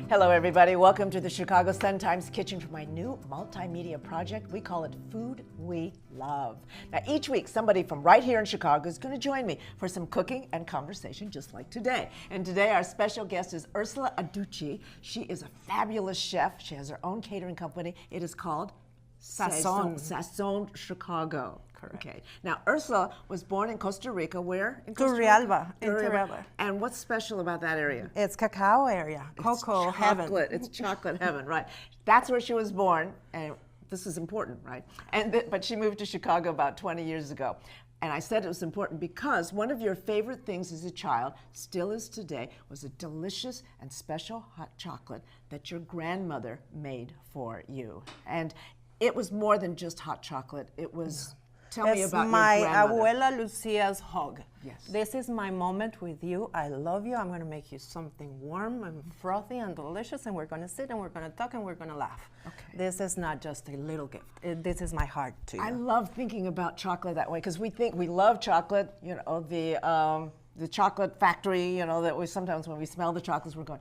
Hello, everybody. Welcome to the Chicago Sun-Times kitchen for my new multimedia project. We call it Food We Love. Now, each week, somebody from right here in Chicago is going to join me for some cooking and conversation, just like today. And today, our special guest is Ursula Aducci. She is a fabulous chef. She has her own catering company. It is called Sazon Chicago. Correct. Okay. Now, Ursula was born in Costa Rica. Where? In Turrialba. In Turrialba. And what's special about that area? It's cacao area. Cocoa heaven. It's chocolate heaven, right? That's where she was born, and this is important, right? But she moved to Chicago about 20 years ago. And I said it was important because one of your favorite things as a child, still is today, was a delicious and special hot chocolate that your grandmother made for you. And it was more than just hot chocolate. It was... Tell me about my your grandmother. Abuela Lucia's hug. Yes. This is my moment with you. I love you. I'm going to make you something warm and frothy and delicious, and we're going to sit and we're going to talk and we're going to laugh. Okay. This is not just a little gift. This is my heart to you. I love thinking about chocolate that way because we think we love chocolate. You know, the chocolate factory. You know that we sometimes when we smell the chocolates we're going.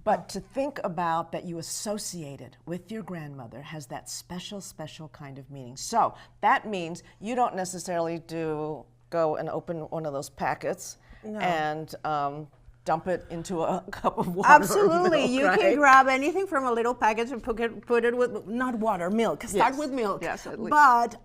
But to think about that you associated with your grandmother has that special, special kind of meaning. So that means you don't necessarily go and open one of those packets and dump it into a cup of water. Absolutely. Or milk, You right? can grab anything from a little package and put it with, not water, milk. Start Yes. with milk. Yes, at least. But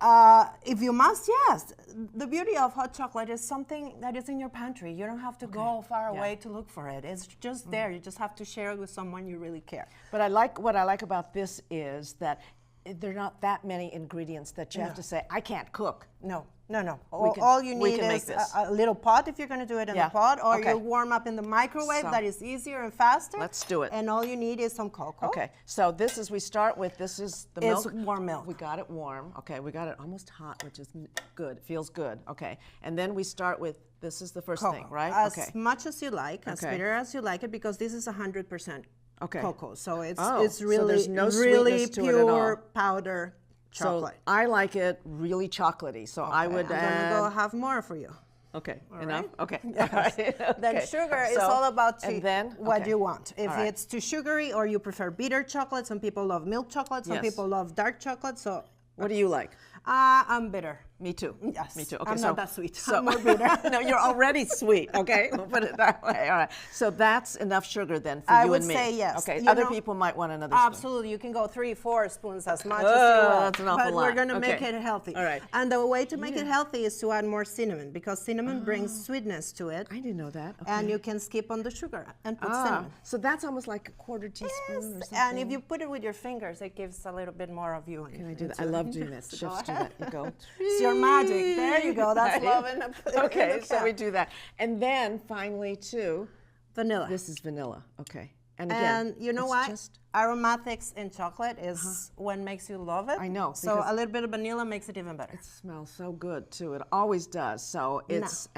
if you must, yes. The beauty of hot chocolate is something that is in your pantry. You don't have to go far away to look for it. It's just there. You just have to share it with someone you really care. But what I like about this is that there are not that many ingredients that you have to say, I can't cook. No. We can- All you we need can make is this. a little pot if you're going to do it in the pot, or Okay. you warm up in the microwave. So- That is easier and faster. Let's do it. And all you need is some cocoa. Okay, so this is, this is the It's milk. warm milk. We got it warm. Okay, we got it almost hot, which is good. It feels good. Okay, and then we start with, this is the first thing, right? As Okay. much as you like, as Okay. bitter as you like it, because this is 100% Okay. cocoa. So it's Oh, it's so really there's no really sweetness to it at all. pure powder chocolate. So I like it really chocolatey, so I would I'm add... gonna go have more for you. Okay, enough? right? Okay. Yes. All right. Then Okay. sugar is So- all about and then, what okay. you want. If All right. it's too sugary or you prefer bitter chocolate, some people love milk chocolate, some Yes. people love dark chocolate. So What do you like? I'm bitter. Me too. Yes. Me too. Okay, I'm so not that sweet. So, I'm more bitter. no, you're already sweet. Okay, we'll put it that way. All right. So that's enough sugar then for I you would and me. say yes. Okay. You Other know- people might want another spoon. Absolutely, you can go 3-4 spoons as much as Oh, you want. that's an awful but lot. we're going to make Okay. it healthy. All right. And the way to make it healthy is to add more cinnamon, because cinnamon brings sweetness to it. I didn't know that. Okay. And you can skip on the sugar and put cinnamon. So that's almost like a quarter teaspoon or something. And if you put it with your fingers, it gives a little bit more of you. Can I do that? I love doing that. Chefs do that. You go. It's your magic. There you go. That's love in a Okay, so we do that. And then finally too, vanilla. this is vanilla. Okay. And again, And you know it's what? just- Aromatics in chocolate is what makes you love it. I know, So because- a little bit of vanilla makes it even better. It smells so good too. It always does. So it's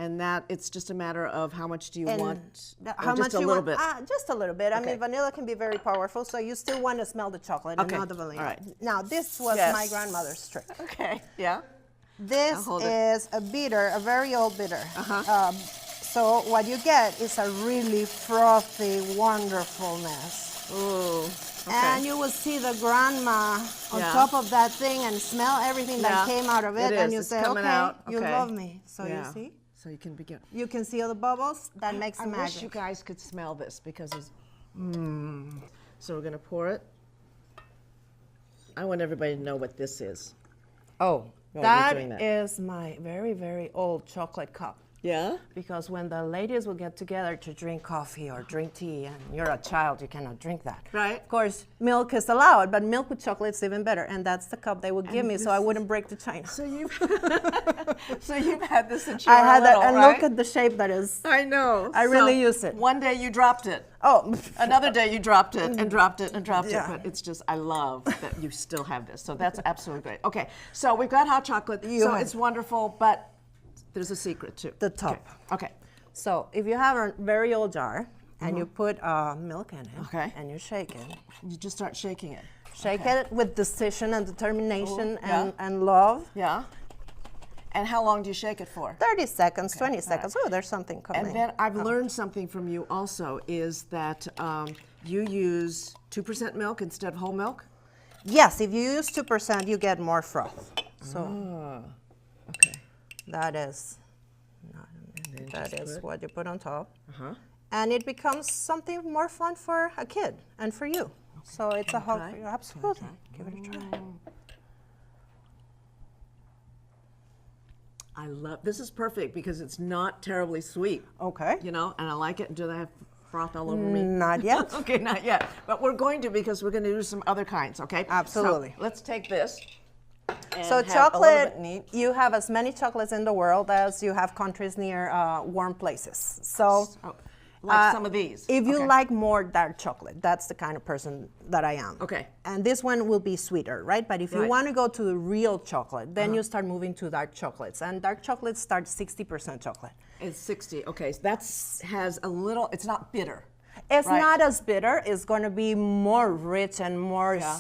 it's just a matter of how much do you want? Or How just much a you little want? bit. Just a little bit. I Okay. mean, vanilla can be very powerful, so you still want to smell the chocolate Okay. and not the vanilla. All right. Now, this was Yes. my grandmother's trick. Okay. Yeah. This hold it. is a bitter, a very old bitter. So what you get is a really frothy wonderfulness. Ooh. Okay. And you will see the grandma on Yeah. top of that thing and smell everything that Yeah, came out of it, it and is. you It's say, coming okay, out. you Okay. love me. So Yeah. you see? So you can begin. You can see all the bubbles. That makes the I wish magic. you guys could smell this because it's. So we're gonna pour it. I want everybody to know what this is. Oh, you're that doing that. is my very, very old chocolate cup. Yeah. Because when the ladies will get together to drink coffee or drink tea, and you're a child, you cannot drink that. Right. Of course, milk is allowed, but milk with chocolate is even better. And that's the cup they would give me, so I wouldn't break the china. So you've so you've had this since you I were had little, that, and right? look at the shape that is. I know. I really use it. One day you dropped it. Oh, Another day you dropped it and dropped it and dropped Yeah. it. But it's just, I love that you still have this. So that's absolutely great. Okay, so we've got hot chocolate. So have- it's wonderful, but there's a secret too. The top. Okay. So if you have a very old jar and you put milk in it, Okay. and you shake it, You just start shaking it. shake it with decision and determination Oh, yeah. and love. Yeah. And how long do you shake it for? 30 seconds, 20 seconds. Oh, there's something coming. And then I've learned something from you also is that you use 2% milk instead of whole milk? Yes, if you use 2%, you get more froth. So Okay. that is put- what you put on top. Uh-huh. And it becomes something more fun for a kid and for you. So it's a Can I hug try? for you. Absolutely. Give it a try. I love, this is perfect because it's not terribly sweet, Okay. you know, and I like it. Do they have froth all over me? Not yet. Okay, not yet. But we're going to because we're going to do some other kinds, okay? Absolutely. So let's take this. And So have a little chocolate, bit neat. you have as many chocolates in the world as you have countries near warm places. So Oh, like some of these. if you Okay. like more dark chocolate, that's the kind of person that I am. Okay. And this one will be sweeter, right? But if you Right. want to go to the real chocolate, then you start moving to dark chocolates. And dark chocolates start 60% chocolate. It's 60. Okay, so has a little, it's not bitter. It's Right. not as bitter. It's going to be more rich and more, Yeah.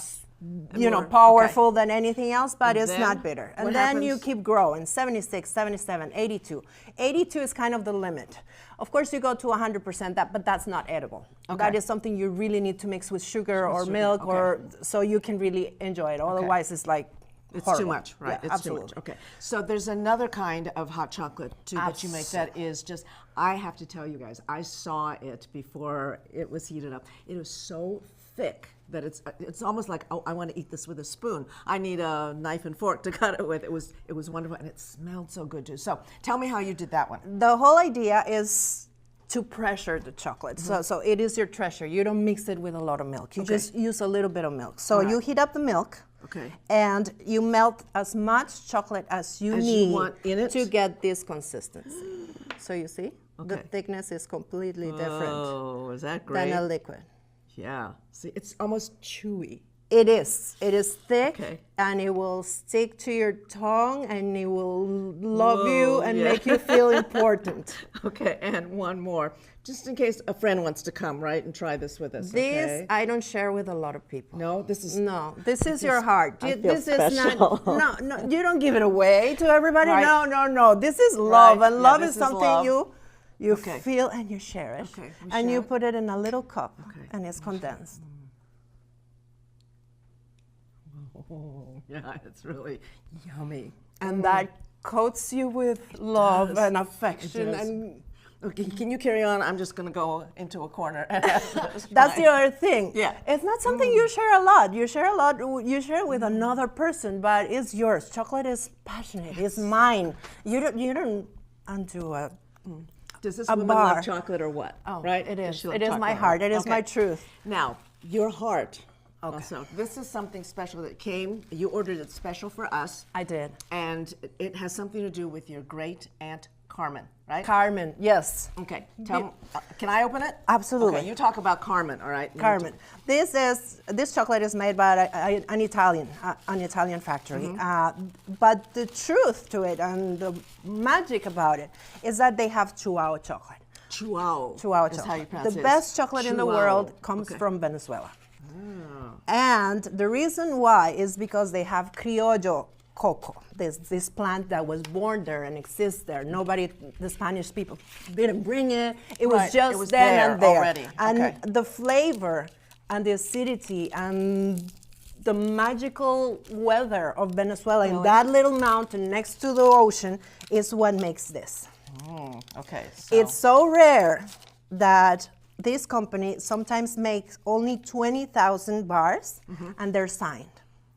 you know, more- powerful than anything else, but And it's then not bitter. And what then you happens? keep growing, 76, 77, 82. 82 is kind of the limit. Of course, you go to 100%, but that's not edible. That Okay. is something you really need to mix with sugar or sugar, milk, okay. or so you can really enjoy it. Otherwise, it's like It's horrible. too much, right? Yeah, It's absolutely. too much. Okay. So there's another kind of hot chocolate too that you make that is just, I have to tell you guys, I saw it before it was heated up. It is so thick that it's almost like, oh, I want to eat this with a spoon. I need a knife and fork to cut it with. It was wonderful, and it smelled so good too. So tell me how you did that one. The whole idea is to pressure the chocolate. Mm-hmm. So it is your treasure. You don't mix it with a lot of milk. You Okay. just use a little bit of milk. So All right. you heat up the milk. Okay. And you melt as much chocolate as you As you need want in it? to get this consistency. So you see, the Okay. thickness is completely different Oh, is that great? than a liquid. Yeah. See, it's almost chewy. It is. It is thick, Okay. and it will stick to your tongue, and it will love you Whoa, and yeah. make you feel important. Okay, and one more, just in case a friend wants to come, right, and try this with us. This okay? I don't share with a lot of people. No, this is No, this is your heart. I feel This is special. not. No, you don't give it away to everybody. Right. No. This is love, Right. and Yeah, love this is is something love. you Okay. feel and you cherish, Okay, we and share you it. put it in a little cup, Okay, and it's condensed. Oh, yeah, it's really yummy. And that coats you with love does. and It affection, does. and Okay, can you carry on? I'm just going to go into a corner. that's the other thing. Yeah. It's not something you share a lot. You share a lot. You share it with another person, but it's yours. Chocolate is passionate. It's mine. You don't undo a. Does this A woman bar. love chocolate or what? Oh, right? it Does is. she love It is my chocolate, heart. right? It is my Okay. truth. Now, your heart. Also, this is something special that came. You ordered it special for us. I did. And it has something to do with your great aunt Carmen, right? Carmen, yes. Okay, can I open it? Absolutely. Okay, you talk about Carmen, all right? Carmen. This chocolate is made by an Italian factory. But the truth to it and the magic about it is that they have Chihuahua chocolate. Chihuahua. Chihuahua is chocolate. how you pronounce The it. best chocolate in the world Chihuahua. comes Okay. from Venezuela. And the reason why is because they have criollo cocoa, this plant that was born there and exists there. The Spanish people didn't bring it. It was Right, just it was then there and there. already. And Okay. the flavor and the acidity and the magical weather of Venezuela in that little mountain next to the ocean is what makes this. Okay, so. It's so rare that this company sometimes makes only 20,000 bars and they're signed.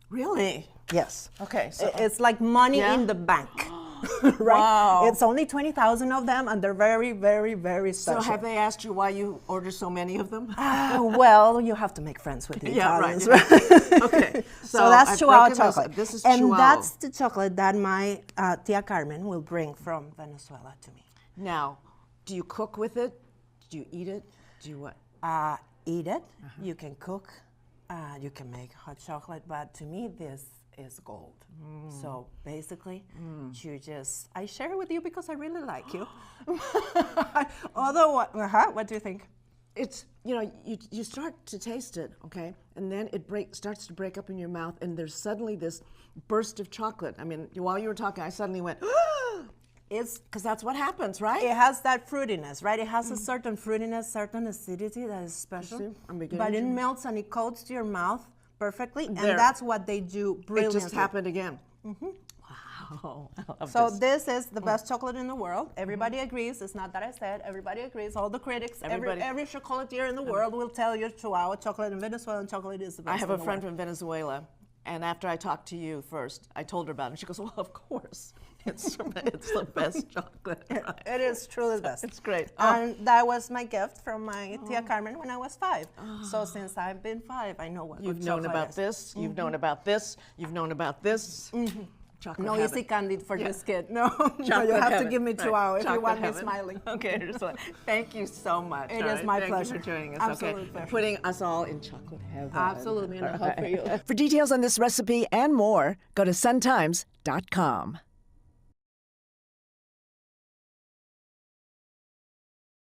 Really? Yes. Okay, so. It's like money Yeah? in the bank. Right? Wow. It's only 20,000 of them and they're very, very, very So special. have they asked you why you order so many of them? Well, you have to make friends with the Yeah, right. Italians, yeah. Okay. So that's I've Chihuahua broken this- chocolate. This is and Chihuahua. that's the chocolate that my Tia Carmen will bring from Venezuela to me. Now, do you cook with it? Do you eat it? Do you what? Eat it, you can cook, you can make hot chocolate, but to me this is gold. So basically, I share it with you because I really like you. Although, what do you think? It's, you start to taste it, okay? And then it starts to break up in your mouth, and there's suddenly this burst of chocolate. I mean, while you were talking, I suddenly went, It's Because that's what happens, right? it has that fruitiness, right? It has a certain fruitiness, certain acidity that is special. see, I'm beginning But it to- melts and it coats to your mouth perfectly, and There. that's what they do It brilliantly. just happened again. Wow. I love So this. this is the best chocolate in the world. Everybody agrees. It's not that I said. Everybody agrees. All the critics, Everybody. every chocolatier in the world will tell you Chihuahua chocolate and Venezuelan chocolate is the best. I have in a the friend world. from Venezuela, and after I talked to you first, I told her about it. And she goes, "Well, of course, it's the best chocolate." Right? It is truly the best. It's great. Oh. And that was my gift from my Tia Carmen when I was 5. So since I've been 5, I know what You've good known chocolate about is. this. You've known about this. You've known about this. Chocolate No heaven. easy candy for Yeah. this kid. No, no, you Chocolate have to heaven. give me Right. Chihuahua if you Chocolate want me heaven. smiling. Okay, Ursula. Thank you so much. It all is right? my Thank pleasure. you for joining us. Absolute okay. pleasure. Putting us all in chocolate heaven. Absolutely, and I hope for you. For details on this recipe and more, go to suntimes.com.